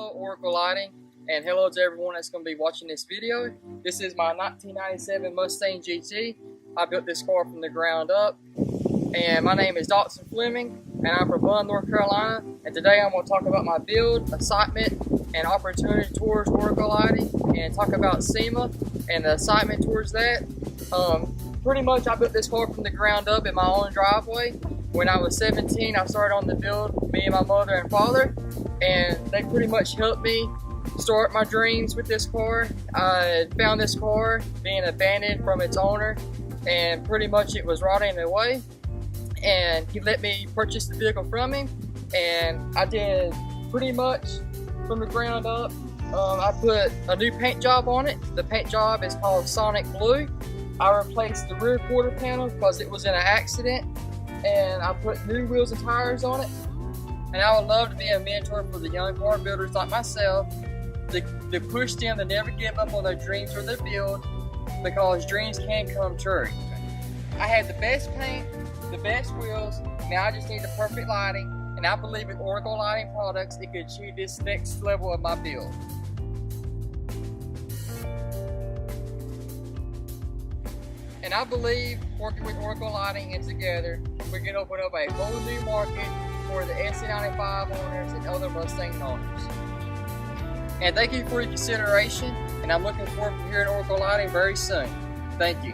Hello Oracle Lighting, and hello to everyone that's going to be watching this video. This is my 1997 Mustang GT. I built this car from the ground up, and my name is Dr. Flemming, and I'm from Bun, North Carolina. And today I'm going to talk about my build, excitement, and opportunity towards Oracle Lighting, and talk about Sema and the excitement towards that. Pretty much I built this car from the ground up in my own driveway. When I was 17, I started on the build, me and my mother and father, and they pretty much helped me start my dreams with this car. I found this car being abandoned from its owner, and pretty much it was rotting away, and he let me purchase the vehicle from him, and I did pretty much from the ground up. I put a new paint job on it. The paint job is called Sonic Blue. I replaced the rear quarter panel because it was in an accident, and I put new wheels and tires on it. And I would love to be a mentor for the young car builders like myself to push them to never give up on their dreams or their build, because dreams can come true. I had the best paint, the best wheels, now I just need the perfect lighting, and I believe with Oracle Lighting products it could achieve this next level of my build. And I believe working with Oracle Lighting and together, we can open up a whole new market for the SC95 owners and other Mustang owners. And thank you for your consideration, and I'm looking forward to hearing Oracle Lighting very soon. Thank you.